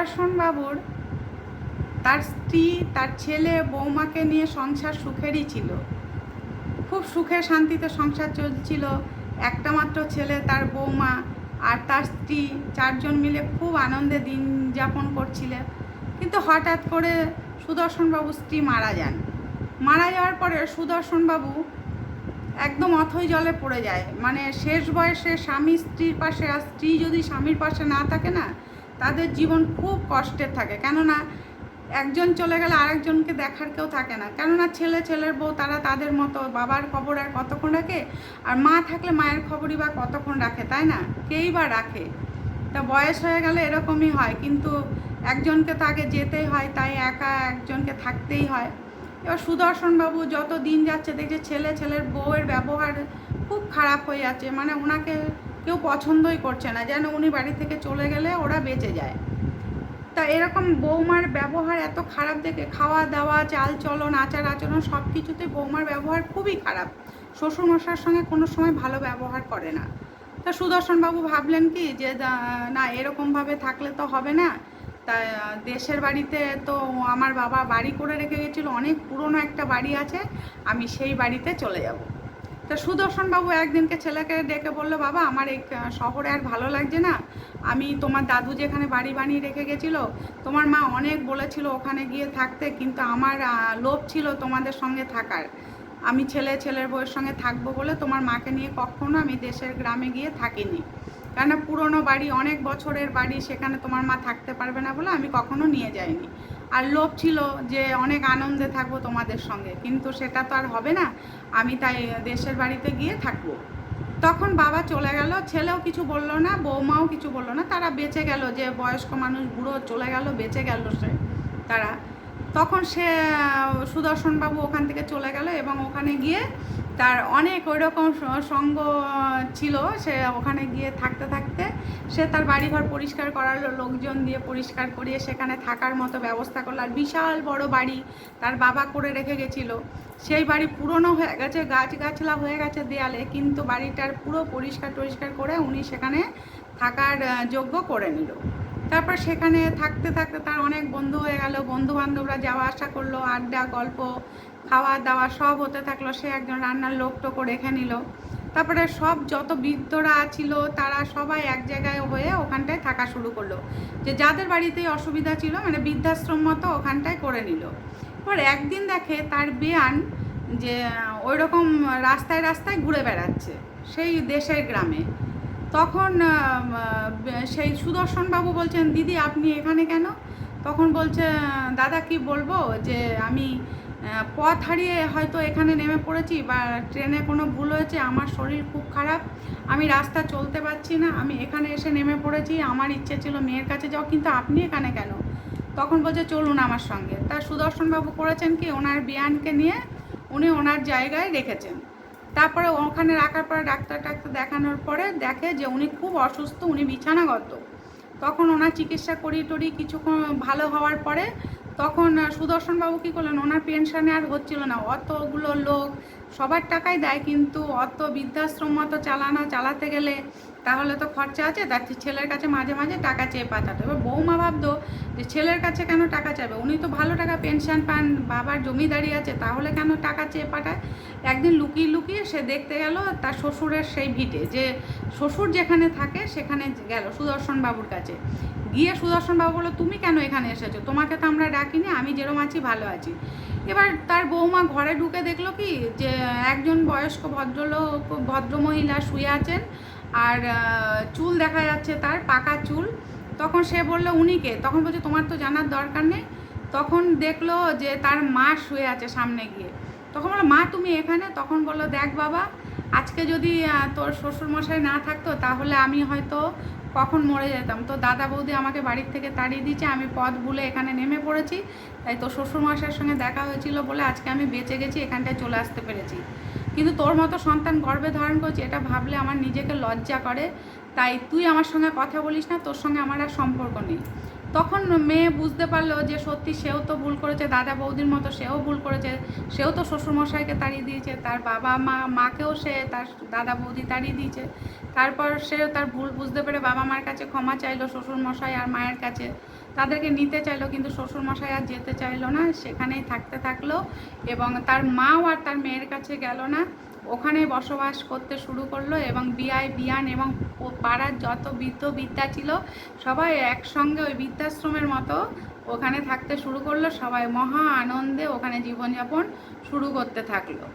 সুদর্শন বাবুর তার স্ত্রী তার ছেলে বৌমাকে নিয়ে সংসার সুখেরই ছিল, খুব সুখে শান্তিতে সংসার চলছিল। একটা মাত্র ছেলে, তার বৌমা আর তার স্ত্রী, চারজন মিলে খুব আনন্দে দিন যাপন করছিল। কিন্তু হঠাৎ করে সুদর্শনবাবুর স্ত্রী মারা যান। মারা যাওয়ার পরে সুদর্শনবাবু একদম অথৈ জলে পড়ে যায়। মানে শেষ বয়সে স্বামী স্ত্রীর পাশে, আর স্ত্রী যদি স্বামীর পাশে না থাকে না, তাদের জীবন খুব কষ্টের থাকে। কেননা একজন চলে গেলে আরেকজনকে দেখার কেউ থাকে না। কেননা ছেলের বউ তারা তাদের মতো, বাবার খবর আর কতক্ষণ রাখে, আর মা থাকলে মায়ের খবরই বা কতক্ষণ রাখে, তাই না? কেই বা রাখে। তা বয়স হয়ে গেলে এরকমই হয়, কিন্তু একজনকে তো আগে যেতেই হয়, তাই একা একজনকে থাকতেই হয়। এবার সুদর্শনবাবু যত দিন যাচ্ছে দেখছে ছেলের বউয়ের ব্যবহার খুব খারাপ হয়ে যাচ্ছে। মানে ওনাকে কেউ পছন্দই করছে না, যেন উনি বাড়ি থেকে চলে গেলে ওরা বেঁচে যায়। তা এরকম বৌমার ব্যবহার এত খারাপ দেখে, খাওয়া দাওয়া, চাল চলন, আচার আচরণ সব কিছুতে বৌমার ব্যবহার খুবই খারাপ। শ্বশুরমশাইয়ের সঙ্গে কোনো সময় ভালো ব্যবহার করে না। তা সুদর্শনবাবু ভাবলেন কি যে না, এরকমভাবে থাকলে তো হবে না। তা দেশের বাড়িতে তো আমার বাবা বাড়ি করে রেখে গেছিলো, অনেক পুরনো একটা বাড়ি আছে, আমি সেই বাড়িতে চলে যাব। তা সুদর্শনবাবু একদিনকে ছেলেকে ডেকে বললো, বাবা আমার এই শহরে আর ভালো লাগছে না, আমি তোমার দাদু যেখানে বাড়ি বানিয়ে রেখে গেছিলো, তোমার মা অনেক বলেছিল ওখানে গিয়ে থাকতে, কিন্তু আমার লোভ ছিল তোমাদের সঙ্গে থাকার। আমি ছেলের বউয়ের সঙ্গে থাকবো বলে তোমার মাকে নিয়ে কখনো আমি দেশের গ্রামে গিয়ে থাকিনি। কেননা পুরনো বাড়ি, অনেক বছরের বাড়ি, সেখানে তোমার মা থাকতে পারবে না বলে আমি কখনো নিয়ে যাইনি। আর লোভ ছিল যে অনেক আনন্দে থাকবো তোমাদের সঙ্গে, কিন্তু সেটা তো আর হবে না, আমি তাই দেশের বাড়িতে গিয়ে থাকবো। তখন বাবা চলে গেল, ছেলেও কিছু বললো না, বৌমাও কিছু বললো না, তারা বেঁচে গেল। যে বয়স্ক মানুষ বুড়ো চলে গেল, বেঁচে গেল সে তারা। তখন সে সুদর্শনবাবু ওখান থেকে চলে গেল এবং ওখানে গিয়ে তার অনেক ওই রকম সঙ্গ ছিল। সে ওখানে গিয়ে থাকতে থাকতে সে তার বাড়িঘর পরিষ্কার করালো, লোকজন দিয়ে পরিষ্কার করিয়ে সেখানে থাকার মতো ব্যবস্থা করলো। আর বিশাল বড় বাড়ি তার বাবা করে রেখে গেছিলো। সেই বাড়ি পুরনো হয়ে গেছে, গাছগাছলা হয়ে গেছে দেয়ালে, কিন্তু বাড়িটার পুরো পরিষ্কার করে উনি সেখানে থাকার যোগ্য করে নিল। তারপর সেখানে থাকতে থাকতে তার অনেক বন্ধু হয়ে গেল, বন্ধু বান্ধবরা যাওয়া আসা করলো, আড্ডা গল্প খাওয়া দাওয়া সব হতে থাকলো। সে একজন রান্নার লোকটোকও রেখে নিল। তারপরে সব যত বৃদ্ধরা ছিল তারা সবাই এক জায়গায় হয়ে ওখানটায় থাকা শুরু করলো। যে যাদের বাড়িতেই অসুবিধা ছিল, মানে বৃদ্ধাশ্রম মতো ওখানটায় করে নিল। এবার একদিন দেখে তার বেয়ান যে ওই রকম রাস্তায় রাস্তায় ঘুরে বেড়াচ্ছে সেই দেশের গ্রামে। তখন সেই সুদর্শনবাবু বলছেন, দিদি আপনি এখানে কেন? তখন বলছে, দাদা কি বলবো, যে আমি পথ হারিয়ে হয়তো এখানে নেমে পড়েছি, বা ট্রেনে কোনো ভুল হয়েছে, আমার শরীর খুব খারাপ, আমি রাস্তা চলতে পারছি না, আমি এখানে এসে নেমে পড়েছি, আমার ইচ্ছে ছিল মেয়ের কাছে যাও, কিন্তু আপনি এখানে কেন? তখন বলছে, চলুন আমার সঙ্গে। তা সুদর্শনবাবু করেছেন কি, ওনার বিয়ানকে নিয়ে উনি ওনার জায়গায় রেখেছেন। তারপরে ওখানে রাখার পরে ডাক্তার দেখানোর পরে দেখে যে উনি খুব অসুস্থ, উনি বিছানাগত। তখন ওনার চিকিৎসা করি কিছুক্ষণ ভালো হওয়ার পরে তখন সুদর্শনবাবু কী করলেন, ওনার পেনশনে আর হচ্ছিল না, অতগুলো লোক সবার টাকাই দেয়, কিন্তু অত বৃদ্ধাশ্রম মতো চালাতে গেলে তাহলে তো খরচা আছে, তার ছেলের কাছে মাঝে মাঝে টাকা চেয়ে পাঠাতো। এবার বৌমা ভাবতো যে ছেলের কাছে কেন টাকা চাইবে, উনি তো ভালো টাকা পেনশন পান, বাবার জমিদারি আছে, তাহলে কেন টাকা চেয়ে পাঠায়। একদিন লুকিয়ে সে দেখতে গেল তার শ্বশুরের সেই ভিটে, যে শ্বশুর যেখানে থাকে সেখানে গেল সুদর্শনবাবুর কাছে। গিয়ে সুদর্শনবাবু বললো, তুমি কেন এখানে এসেছো, তোমাকে তো আমরা ডাকিনি, আমি যেরকম আছি ভালো আছি। এবার তার বৌমা ঘরে ঢুকে দেখলো কি, যে একজন বয়স্ক ভদ্রমহিলা শুয়ে আছেন, আর চুল দেখা যাচ্ছে তার পাকা চুল। তখন সে বললো, উনিকে? তখন বলছে, তোমার তো জানার দরকার নেই। তখন দেখলো যে তার মা শুয়ে আছে সামনে গিয়ে। তখন বললো, মা তুমি এখানে? তখন বললো, দেখ বাবা, আজকে যদি তোর শ্বশুরমশাই না থাকতো তাহলে আমি হয়তো কখন মরে যেতাম। তো দাদা বৌদি আমাকে বাড়ির থেকে তাড়িয়ে দিয়েছে, আমি পথ ভুলে এখানে নেমে পড়েছি, তাই তো শ্বশুরমশাইয়ের সঙ্গে দেখা হয়েছিল বলে আজকে আমি বেঁচে গেছি, এখানটায় চলে আসতে পেরেছি। কিন্তু তোর মতো সন্তান গর্ভে ধারণ করছি, এটা ভাবলে আমার নিজেকে লজ্জা করে, তাই তুই আমার সঙ্গে কথা বলিস না, তোর সঙ্গে আমার আর সম্পর্ক নেই। তখন মেয়ে বুঝতে পারলো যে সত্যি সেও তো ভুল করেছে, দাদা বৌদির মতো সেও ভুল করেছে, সেও তো শ্বশুরমশাইকে তাড়িয়ে দিয়েছে, তার বাবা মাকেও সে তার দাদা বৌদি তাড়িয়ে দিয়েছে। তারপর সে তার ভুল বুঝতে পেরে বাবা মার কাছে ক্ষমা চাইলো, শ্বশুরমশাই আর মায়ের কাছে। তাদেরকে নিতে চাইলো, কিন্তু শ্বশুরমশাই আর যেতে চাইলো না, সেখানেই থাকতে থাকলো। এবং তার মাও আর তার মেয়ের কাছে গেল না, ওখানে বসবাস করতে শুরু করলো। এবং বিয়ান এবং পাড়ার যত বৃদ্ধ বৃদ্ধা ছিল সবাই একসঙ্গে ওই বৃদ্ধাশ্রমের মতো ওখানে থাকতে শুরু করলো। সবাই মহা আনন্দে ওখানে জীবনযাপন শুরু করতে থাকলো।